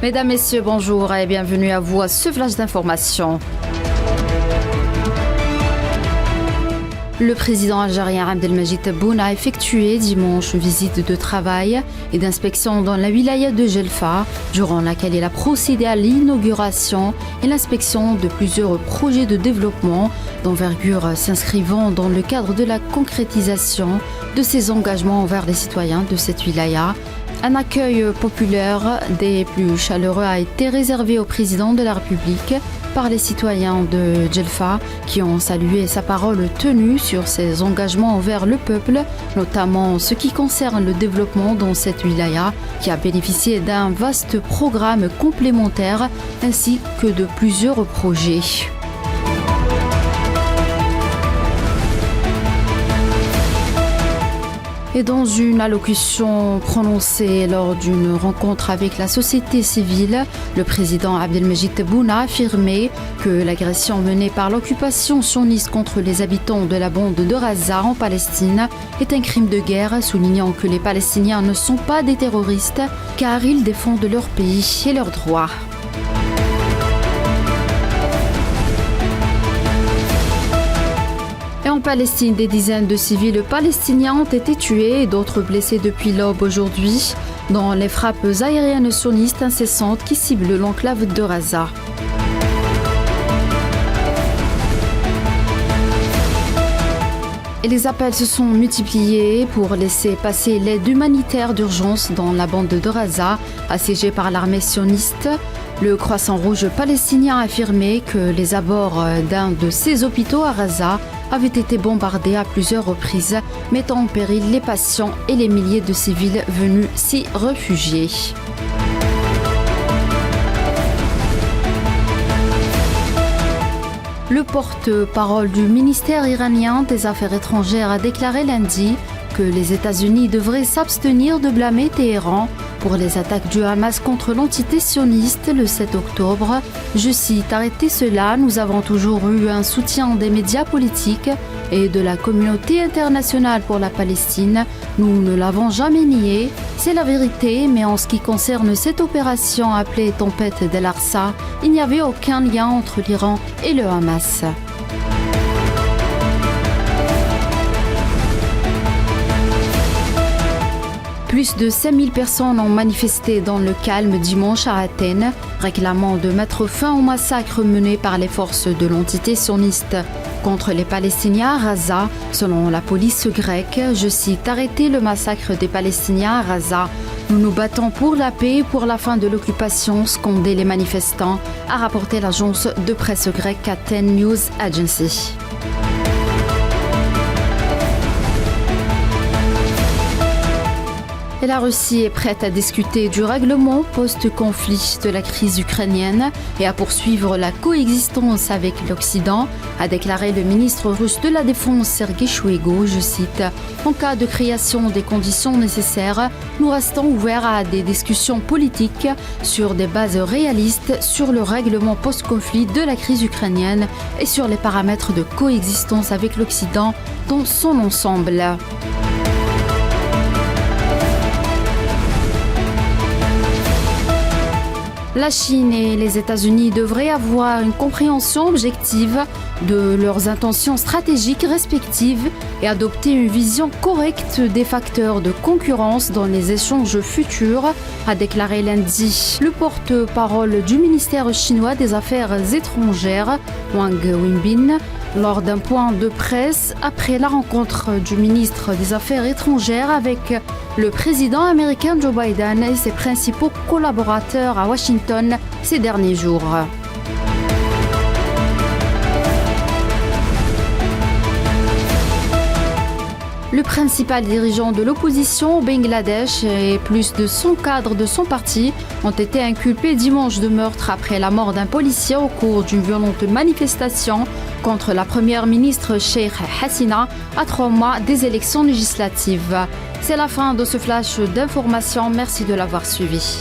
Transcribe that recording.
Mesdames, Messieurs, bonjour et bienvenue à vous à ce flash d'information. Le président algérien Abdelmajid Tebboune a effectué dimanche une visite de travail et d'inspection dans la wilaya de Djelfa, durant laquelle il a procédé à l'inauguration et l'inspection de plusieurs projets de développement d'envergure s'inscrivant dans le cadre de la concrétisation de ses engagements envers les citoyens de cette wilaya. Un accueil populaire des plus chaleureux a été réservé au président de la République par les citoyens de Djelfa qui ont salué sa parole tenue sur ses engagements envers le peuple, notamment en ce qui concerne le développement dans cette wilaya qui a bénéficié d'un vaste programme complémentaire ainsi que de plusieurs projets. Et dans une allocution prononcée lors d'une rencontre avec la société civile, le président Abdelmajid Tebboune a affirmé que l'agression menée par l'occupation sioniste contre les habitants de la bande de Gaza en Palestine est un crime de guerre, soulignant que les Palestiniens ne sont pas des terroristes car ils défendent leur pays et leurs droits. En Palestine, des dizaines de civils palestiniens ont été tués et d'autres blessés depuis l'aube aujourd'hui dans les frappes aériennes sionistes incessantes qui ciblent l'enclave de Gaza. Et les appels se sont multipliés pour laisser passer l'aide humanitaire d'urgence dans la bande de Gaza, assiégée par l'armée sioniste. Le Croissant Rouge palestinien a affirmé que les abords d'un de ses hôpitaux à Gaza avaient été bombardés à plusieurs reprises, mettant en péril les patients et les milliers de civils venus s'y réfugier. Le porte-parole du ministère iranien des Affaires étrangères a déclaré lundi que les États-Unis devraient s'abstenir de blâmer Téhéran pour les attaques du Hamas contre l'entité sioniste le 7 octobre. Je cite, « Arrêtez cela, nous avons toujours eu un soutien des médias politiques et de la communauté internationale pour la Palestine. Nous ne l'avons jamais nié. C'est la vérité, mais en ce qui concerne cette opération appelée Tempête d'Al-Aqsa, il n'y avait aucun lien entre l'Iran et le Hamas. » Plus de 5000 personnes ont manifesté dans le calme dimanche à Athènes, réclamant de mettre fin au massacre mené par les forces de l'entité sioniste contre les Palestiniens à Gaza. Selon la police grecque, je cite, « Arrêtez le massacre des Palestiniens à Gaza. Nous nous battons pour la paix et pour la fin de l'occupation », scandaient les manifestants, a rapporté l'agence de presse grecque Athens News Agency. Et la Russie est prête à discuter du règlement post-conflit de la crise ukrainienne et à poursuivre la coexistence avec l'Occident, a déclaré le ministre russe de la Défense Sergueï Shoigu, je cite, « En cas de création des conditions nécessaires, nous restons ouverts à des discussions politiques sur des bases réalistes sur le règlement post-conflit de la crise ukrainienne et sur les paramètres de coexistence avec l'Occident dans son ensemble. » La Chine et les États-Unis devraient avoir une compréhension objective de leurs intentions stratégiques respectives et adopter une vision correcte des facteurs de concurrence dans les échanges futurs, a déclaré lundi le porte-parole du ministère chinois des Affaires étrangères, Wang Wenbin, lors d'un point de presse après la rencontre du ministre des Affaires étrangères avec le président américain Joe Biden et ses principaux collaborateurs à Washington ces derniers jours. Le principal dirigeant de l'opposition au Bangladesh et plus de 100 cadres de son parti ont été inculpés dimanche de meurtre après la mort d'un policier au cours d'une violente manifestation contre la première ministre Sheikh Hasina à 3 mois des élections législatives. C'est la fin de ce flash d'information. Merci de l'avoir suivi.